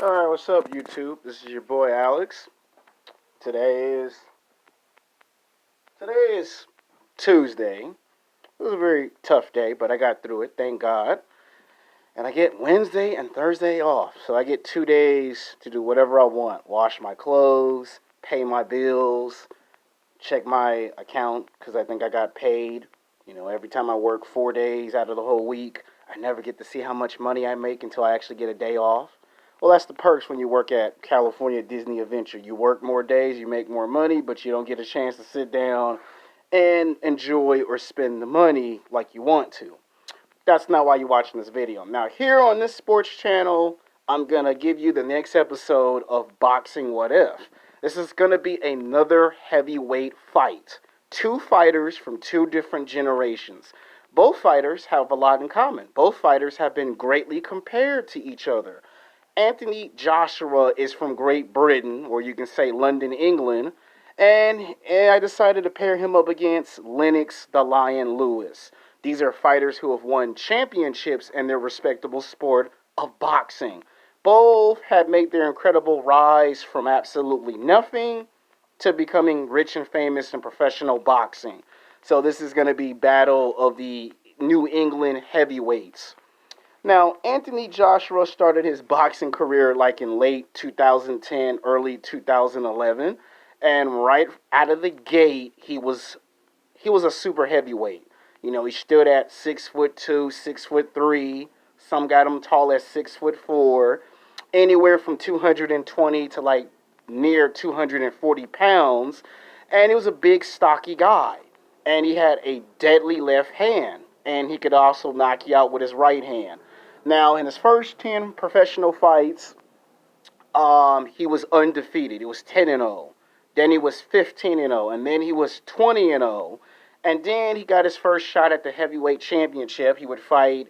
Alright, what's up, YouTube? This is your boy Alex. Today is today is Tuesday. It was a very tough day, but I got through it, thank God. And I get Wednesday and Thursday off. So I get 2 days to do whatever I want. Wash my clothes, pay my bills, check my account because I think I got paid. Every time I work 4 days out of the whole week, I never get to see how much money I make until I actually get a day off. Well, that's the perks when you work at California Disney Adventure. You work more days, you make more money, but you don't get a chance to sit down and enjoy or spend the money like you want to. That's not why you're watching this video. Now, here on this sports channel, I'm going to give you the next episode of Boxing What If. This is going to be another heavyweight fight. Two fighters from two different generations. Both fighters have a lot in common. Both fighters have been greatly compared to each other. Anthony Joshua is from Great Britain, or you can say London, England, and I decided to pair him up against Lennox the Lion Lewis. These are fighters who have won championships in their respectable sport of boxing. Both have made their incredible rise from absolutely nothing to becoming rich and famous in professional boxing. So this is going to be battle of the New England heavyweights. Now, Anthony Joshua started his boxing career like in late 2010, early 2011, and right out of the gate, he was a super heavyweight. He stood at 6'2", 6'3". Some got him tall at 6'4", anywhere from 220 to like near 240 pounds, and he was a big, stocky guy, and he had a deadly left hand, and he could also knock you out with his right hand. Now, in his first 10 professional fights, he was undefeated. He was 10-0. Then he was 15-0, and then he was 20-0. And then he got his first shot at the heavyweight championship. He would fight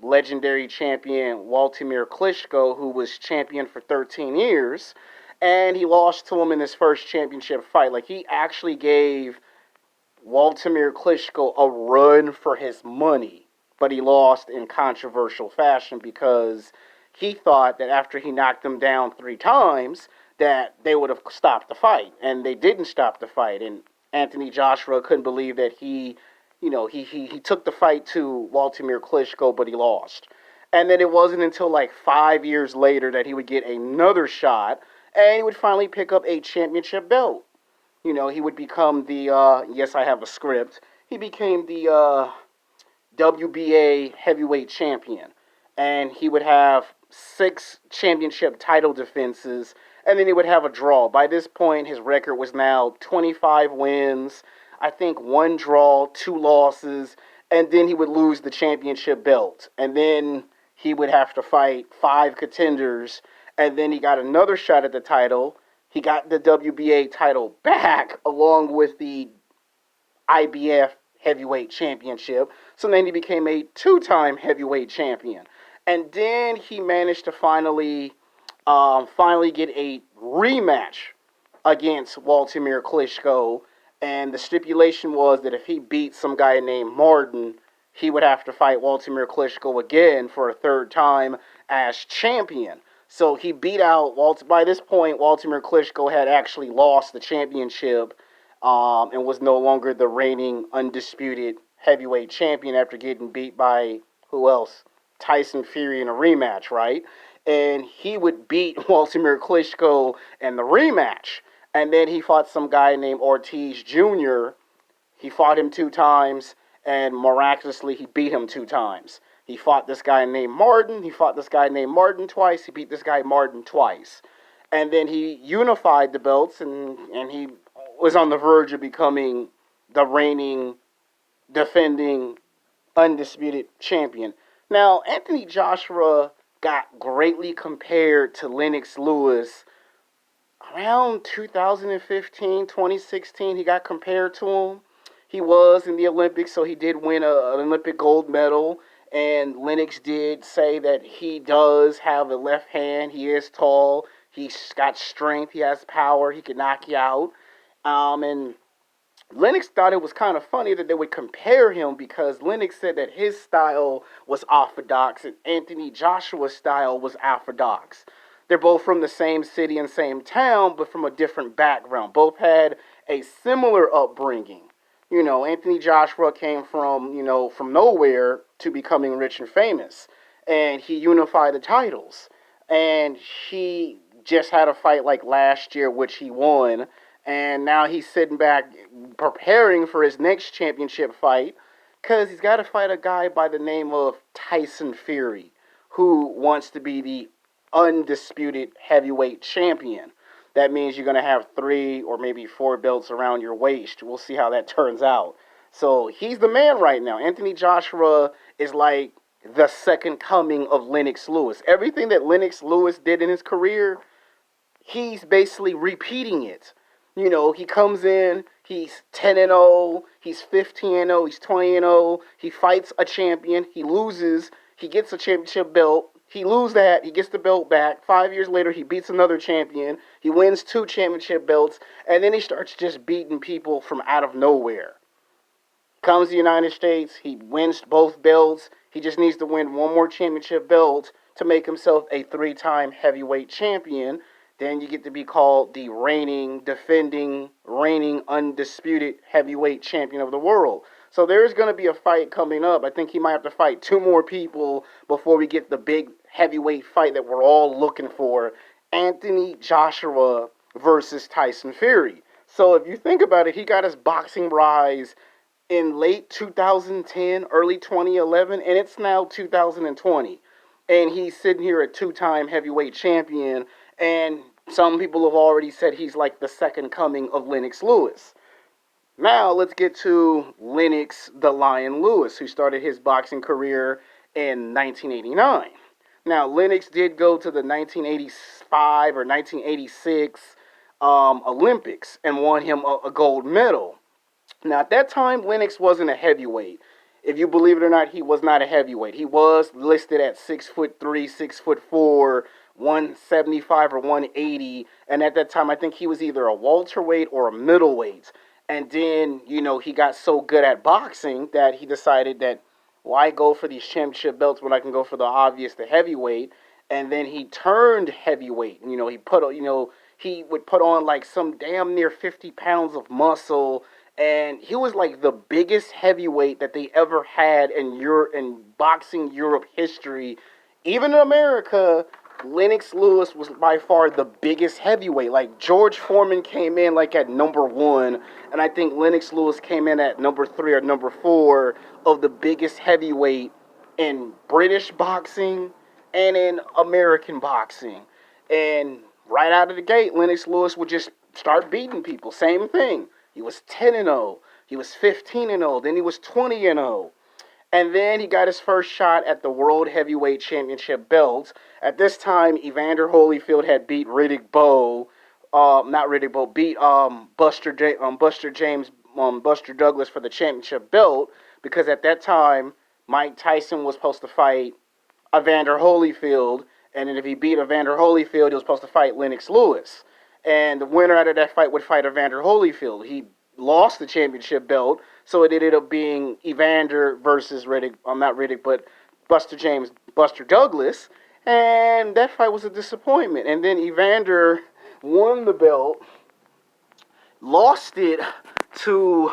legendary champion Wladimir Klitschko, who was champion for 13 years. And he lost to him in his first championship fight. Like, he actually gave Wladimir Klitschko a run for his money, but he lost in controversial fashion because he thought that after he knocked him down 3 times, that they would have stopped the fight, and they didn't stop the fight. And Anthony Joshua couldn't believe that he took the fight to Wladimir Klitschko, but he lost. And then it wasn't until like 5 years later that he would get another shot, and he would finally pick up a championship belt. He would become the, yes, I have a script. He became the WBA heavyweight champion. And he would have 6 championship title defenses, and then he would have a draw. By this point, his record was now 25 wins, I think 1 draw, 2 losses, and then he would lose the championship belt. And then he would have to fight 5 contenders, and then he got another shot at the title. He got the WBA title back along with the IBF heavyweight championship. So then he became a 2-time heavyweight champion. And then he managed to finally get a rematch against Wladimir Klitschko. And the stipulation was that if he beat some guy named Martin, he would have to fight Wladimir Klitschko again for a 3rd time as champion. So he beat out by this point, Wladimir Klitschko had actually lost the championship and was no longer the reigning undisputed heavyweight champion after getting beat by, who else? Tyson Fury in a rematch, right? And he would beat Wladimir Klitschko in the rematch. And then he fought some guy named Ortiz Jr. He fought him 2 times, and miraculously he beat him 2 times. He fought this guy named Martin. He fought this guy named Martin twice. He beat this guy Martin twice. And then he unified the belts, and he was on the verge of becoming the reigning, defending, undisputed champion. Now, Anthony Joshua got greatly compared to Lennox Lewis around 2015, 2016. He got compared to him. He was in the Olympics, so he did win an Olympic gold medal. And Lennox did say that he does have a left hand. He is tall. He's got strength. He has power. He can knock you out. And Lennox thought it was kind of funny that they would compare him because Lennox said that his style was orthodox and Anthony Joshua's style was orthodox. They're both from the same city and same town, but from a different background. Both had a similar upbringing. Anthony Joshua came from, from nowhere to becoming rich and famous. And he unified the titles. And he just had a fight like last year, which he won. And now he's sitting back preparing for his next championship fight because he's got to fight a guy by the name of Tyson Fury, who wants to be the undisputed heavyweight champion. That means you're going to have 3 or maybe 4 belts around your waist. We'll see how that turns out. So he's the man right now. Anthony Joshua is like the second coming of Lennox Lewis. Everything that Lennox Lewis did in his career, he's basically repeating it. He comes in, he's 10-0, he's 15-0, he's 20-0, he fights a champion, he loses, he gets a championship belt, he loses that, he gets the belt back. 5 years later, he beats another champion, he wins 2 championship belts, and then he starts just beating people from out of nowhere. Comes to the United States, he wins both belts, he just needs to win one more championship belt to make himself a 3-time heavyweight champion. Then you get to be called the defending, reigning, undisputed heavyweight champion of the world. So there's going to be a fight coming up. I think he might have to fight 2 more people before we get the big heavyweight fight that we're all looking for. Anthony Joshua versus Tyson Fury. So if you think about it, he got his boxing rise in late 2010, early 2011, and it's now 2020. And he's sitting here a 2-time heavyweight champion, and some people have already said he's like the second coming of Lennox Lewis. Now let's get to Lennox the Lion Lewis, who started his boxing career in 1989. Now, Lennox did go to the 1985 or 1986 Olympics and won him a gold medal. Now, at that time, Lennox wasn't a heavyweight. If you believe it or not, he was not a heavyweight. He was listed at 6'3", 6'4", 175 or 180, and at that time I think he was either a welterweight or a middleweight. And then, he got so good at boxing that he decided that why go for these championship belts when I can go for the obvious, the heavyweight. And then he turned heavyweight. He would put on like some damn near 50 pounds of muscle, and he was like the biggest heavyweight that they ever had in boxing Europe history. Even in America, Lennox Lewis was by far the biggest heavyweight. Like George Foreman came in like at number 1, and I think Lennox Lewis came in at number 3 or number 4 of the biggest heavyweight in British boxing and in American boxing. And right out of the gate, Lennox Lewis would just start beating people. Same thing. He was 10-0. He was 15-0. Then he was 20-0. And then he got his first shot at the World Heavyweight Championship belt. At this time, Evander Holyfield had beat Riddick Bowe. Not Riddick Bowe, beat Buster Douglas for the championship belt, because at that time, Mike Tyson was supposed to fight Evander Holyfield, and then if he beat Evander Holyfield, he was supposed to fight Lennox Lewis. And the winner out of that fight would fight Evander Holyfield. He lost the championship belt, so it ended up being Evander versus Riddick, not Riddick, but Buster Douglas, and that fight was a disappointment. And then Evander won the belt, lost it to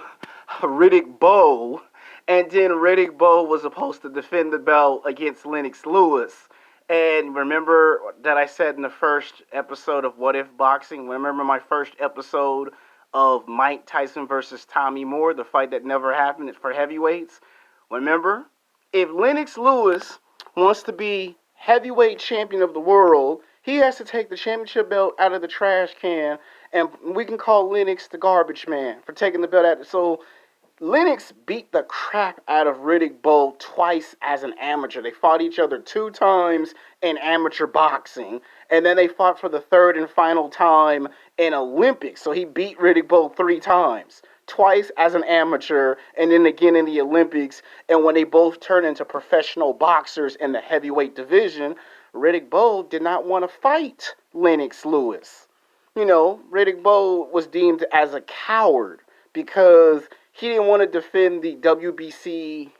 Riddick Bowe, and then Riddick Bowe was supposed to defend the belt against Lennox Lewis. And remember that I said in the first episode of What If Boxing, remember my first episode of Mike Tyson versus Tommy Moore, the fight that never happened for heavyweights? Remember, if Lennox Lewis wants to be heavyweight champion of the world, he has to take the championship belt out of the trash can, and we can call Lennox the garbage man for taking the belt out. So Lennox beat the crap out of Riddick Bowe twice as an amateur. They fought each other 2 times in amateur boxing, and then they fought for the 3rd and final time in Olympics. So he beat Riddick Bowe 3 times, twice as an amateur, and then again in the Olympics. And when they both turned into professional boxers in the heavyweight division, Riddick Bowe did not want to fight Lennox Lewis. Riddick Bowe was deemed as a coward, because he didn't want to defend the WBC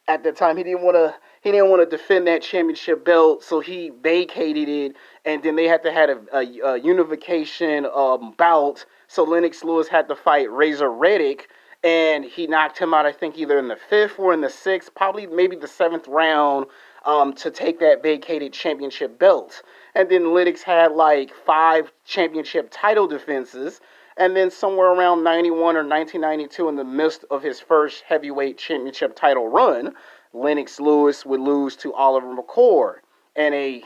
at the time. He didn't want to defend that championship belt, so he vacated it, and then they had to have a unification bout. So Lennox Lewis had to fight Razor Reddick, and he knocked him out. I think either in the fifth or in the sixth, probably maybe the seventh round, to take that vacated championship belt. And then Lennox had like five championship title defenses. And then somewhere around 91 or 1992, in the midst of his first heavyweight championship title run, Lennox Lewis would lose to Oliver McCord in I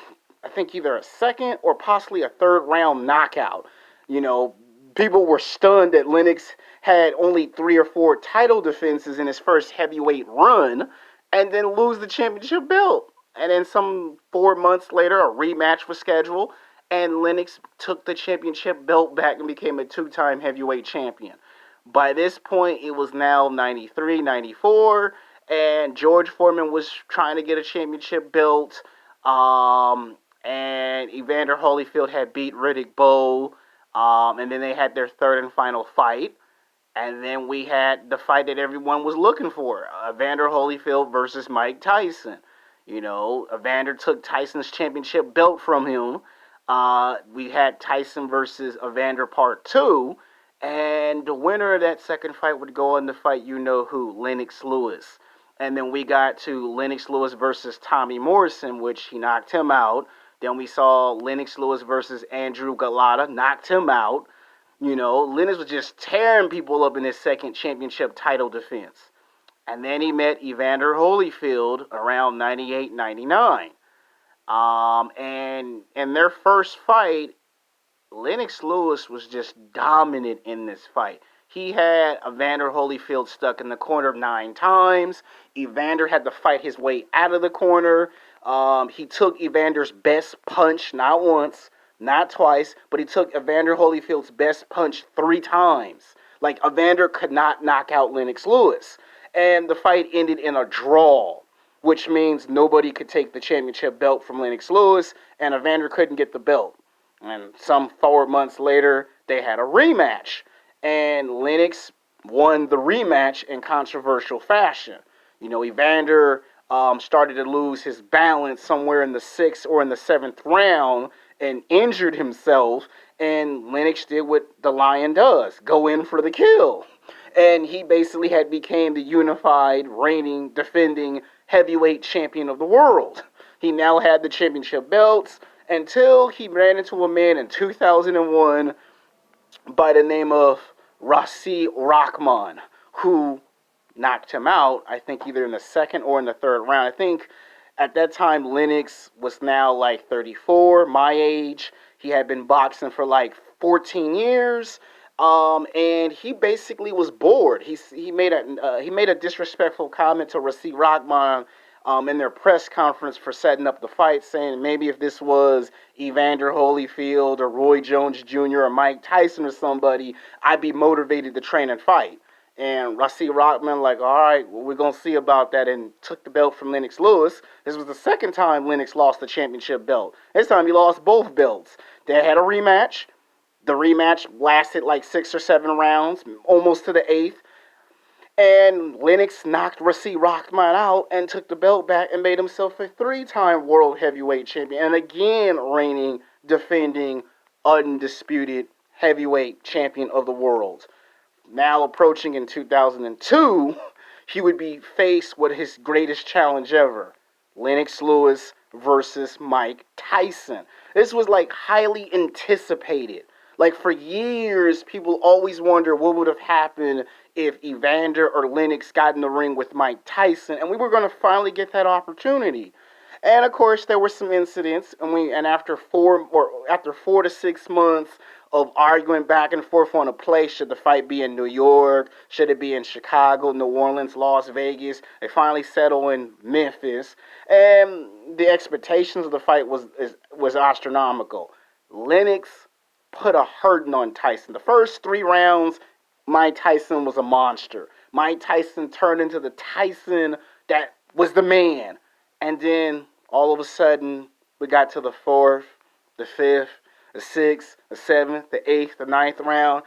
think either a second or possibly a third round knockout. You know, people were stunned that Lennox had only three or four title defenses in his first heavyweight run and then lose the championship belt. And then some 4 months later, a rematch was scheduled, and Lennox took the championship belt back and became a two-time heavyweight champion. By this point, it was now 93, 94, and George Foreman was trying to get a championship belt, and Evander Holyfield had beat Riddick Bowe, and then they had their third and final fight. And then we had the fight that everyone was looking for, Evander Holyfield versus Mike Tyson. You know, Evander took Tyson's championship belt from him. We had Tyson versus Evander Part 2. And the winner of that second fight would go on to fight you-know-who, Lennox Lewis. And then we got to Lennox Lewis versus Tommy Morrison, which he knocked him out. Then we saw Lennox Lewis versus Andrew Galata, knocked him out. You know, Lennox was just tearing people up in his second championship title defense. And then he met Evander Holyfield around 98, 99. And in their first fight, Lennox Lewis was just dominant in this fight. He had Evander Holyfield stuck in the corner 9 times. Evander had to fight his way out of the corner. He took Evander's best punch, not once, not twice, but he took Evander Holyfield's best punch 3 times. Like, Evander could not knock out Lennox Lewis. And the fight ended in a draw, which means nobody could take the championship belt from Lennox Lewis, and Evander couldn't get the belt. And some 4 months later, they had a rematch, and Lennox won the rematch in controversial fashion. You know, Evander started to lose his balance somewhere in the 6th or in the 7th round and injured himself, and Lennox did what the Lion does, go in for the kill. And he basically had became the unified, reigning, defending heavyweight champion of the world. He now had the championship belts until he ran into a man in 2001 by the name of Rassi Rahman, who knocked him out, I think either in the second or in the third round. I think at that time Lennox was now like 34, my age. He had been boxing for like 14 years. And he basically was bored. He made a disrespectful comment to Rassi Rahman in their press conference for setting up the fight, saying maybe if this was Evander Holyfield or Roy Jones Jr. or Mike Tyson or somebody, I'd be motivated to train and fight. And Rassi Rahman, like, all right, well, we're going to see about that, and took the belt from Lennox Lewis. This was the second time Lennox lost the championship belt. This time he lost both belts. They had a rematch. The rematch lasted like 6 or 7 rounds, almost to the 8th. And Lennox knocked Rassi Rahman out and took the belt back and made himself a 3-time world heavyweight champion. And again, reigning, defending, undisputed heavyweight champion of the world. Now approaching in 2002, he would be faced with his greatest challenge ever. Lennox Lewis versus Mike Tyson. This was like highly anticipated. Like, for years, people always wonder what would have happened if Evander or Lennox got in the ring with Mike Tyson, and we were going to finally get that opportunity. And of course, there were some incidents, and after 4 to 6 months of arguing back and forth on a place, should the fight be in New York, should it be in Chicago, New Orleans, Las Vegas, they finally settled in Memphis, and the expectations of the fight was astronomical. Lennox put a hurting on Tyson. The first 3 rounds, Mike Tyson was a monster. Mike Tyson turned into the Tyson that was the man. And then, all of a sudden, we got to the 4th, the 5th, the 6th, the 7th, the 8th, the 9th round,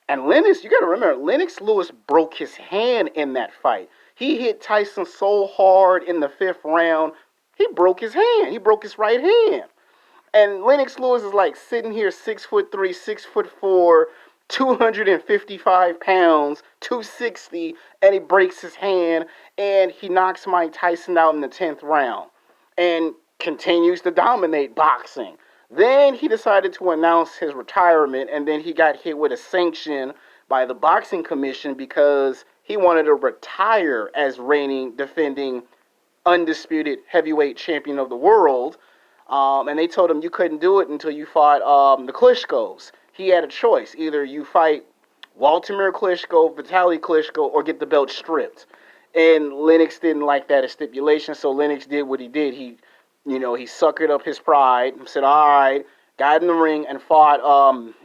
And Lennox, you got to remember, Lennox Lewis broke his hand in that fight. He hit Tyson so hard in the fifth round, he broke his hand. He broke his right hand. And Lennox Lewis is like sitting here 6'3", 6'4", 255 pounds, 260, and he breaks his hand, and he knocks Mike Tyson out in the 10th round, and continues to dominate boxing. Then he decided to announce his retirement, and then he got hit with a sanction by the boxing commission because he wanted to retire as reigning, defending, undisputed heavyweight champion of the world. And they told him you couldn't do it until you fought the Klitschko's. He had a choice. Either you fight Wladimir Klitschko, Vitaly Klitschko, or get the belt stripped. And Lennox didn't like that as stipulation, so Lennox did what he did. He suckered up his pride and said, all right, got in the ring and fought.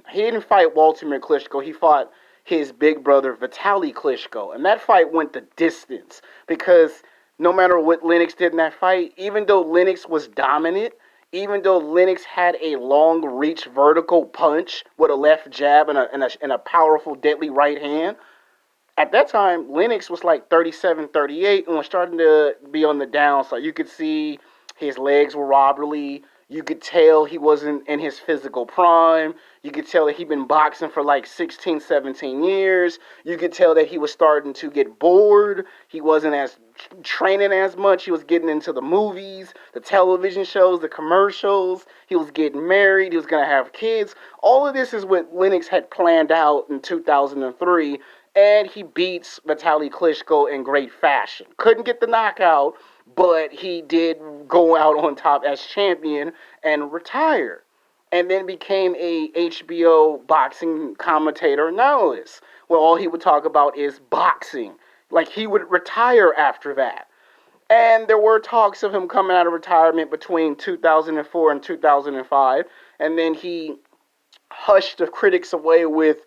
He didn't fight Wladimir Klitschko. He fought his big brother, Vitaly Klitschko. And that fight went the distance because no matter what Lennox did in that fight, even though Lennox was dominant, even though Lennox had a long reach vertical punch with a left jab and a powerful, deadly right hand, at that time, Lennox was like 37, 38 and was starting to be on the downside. You could see his legs were wobbly. You could tell he wasn't in his physical prime. You could tell that he'd been boxing for like 16, 17 years. You could tell that he was starting to get bored. He wasn't as training as much. He was getting into the movies, the television shows, the commercials. He was getting married. He was going to have kids. All of this is what Lennox had planned out in 2003. And he beats Vitaly Klitschko in great fashion. Couldn't get the knockout, but he did go out on top as champion and retire. And then became a HBO boxing commentator and analyst, where all he would talk about is boxing. Like, he would retire after that. And there were talks of him coming out of retirement between 2004 and 2005. And then he hushed the critics away with,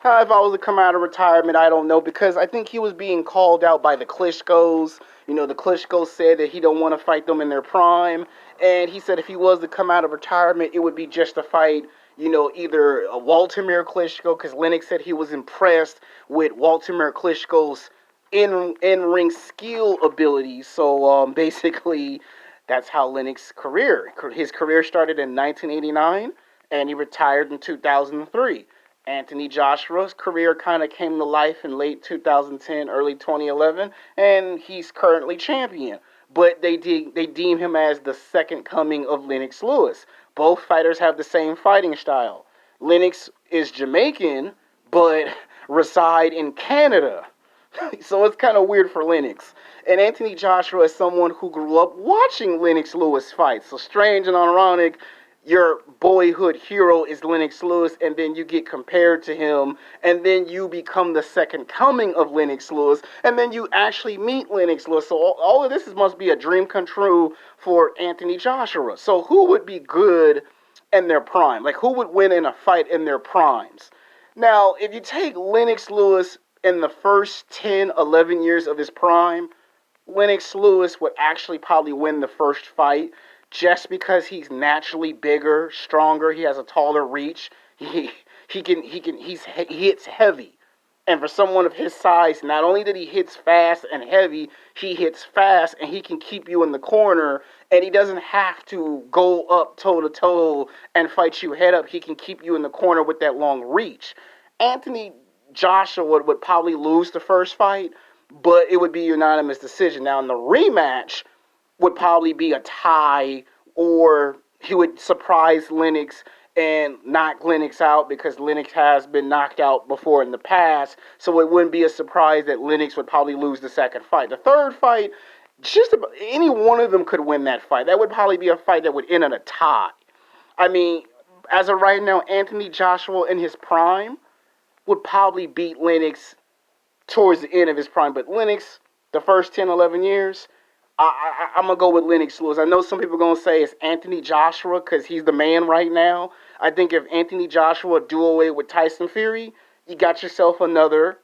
if I was to come out of retirement, I don't know, because I think he was being called out by the Klitschko's. The Klitschko's said that he don't want to fight them in their prime, and he said if he was to come out of retirement, it would be just to fight, either a Wladimir Klitschko, because Lennox said he was impressed with Wladimir Klitschko's in-ring skill abilities. So basically, that's how his career started in 1989, and he retired in 2003. Anthony Joshua's career kind of came to life in late 2010, early 2011, and he's currently champion. But they deem him as the second coming of Lennox Lewis. Both fighters have the same fighting style. Lennox is Jamaican, but reside in Canada. So it's kind of weird for Lennox. And Anthony Joshua is someone who grew up watching Lennox Lewis fight. So strange and ironic, your boyhood hero is Lennox Lewis, and then you get compared to him, and then you become the second coming of Lennox Lewis, and then you actually meet Lennox Lewis. So all of this must be a dream come true for Anthony Joshua. So who would be good in their prime? Like, who would win in a fight in their primes? Now, if you take Lennox Lewis in the first 10, 11 years of his prime, Lennox Lewis would actually probably win the first fight, just because he's naturally bigger, stronger. He has a taller reach. He hits heavy. And for someone of his size, not only that he hits fast and heavy, he hits fast and he can keep you in the corner, and he doesn't have to go up toe to toe and fight you head up. He can keep you in the corner with that long reach. Anthony Joshua would probably lose the first fight, but it would be a unanimous decision. Now in the rematch, would probably be a tie, or he would surprise Lennox and knock Lennox out, because Lennox has been knocked out before in the past, so it wouldn't be a surprise that Lennox would probably lose the second fight. The third fight, just about any one of them could win that fight. That would probably be a fight that would end in a tie. I mean, as of right now, Anthony Joshua in his prime would probably beat Lennox towards the end of his prime, but Lennox, the first 10, 11 years, I'm going to go with Lennox Lewis. I know some people are going to say it's Anthony Joshua because he's the man right now. I think if Anthony Joshua do away with Tyson Fury, you got yourself another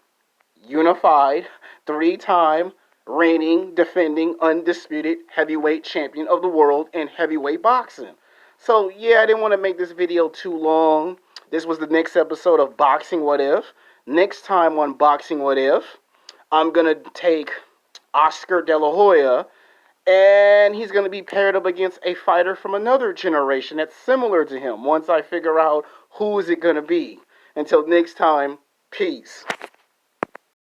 unified, 3-time reigning, defending, undisputed heavyweight champion of the world in heavyweight boxing. So, yeah, I didn't want to make this video too long. This was the next episode of Boxing What If. Next time on Boxing What If, I'm going to take Oscar De La Hoya, and he's going to be paired up against a fighter from another generation that's similar to him once I figure out who is it going to be. Until next time, peace.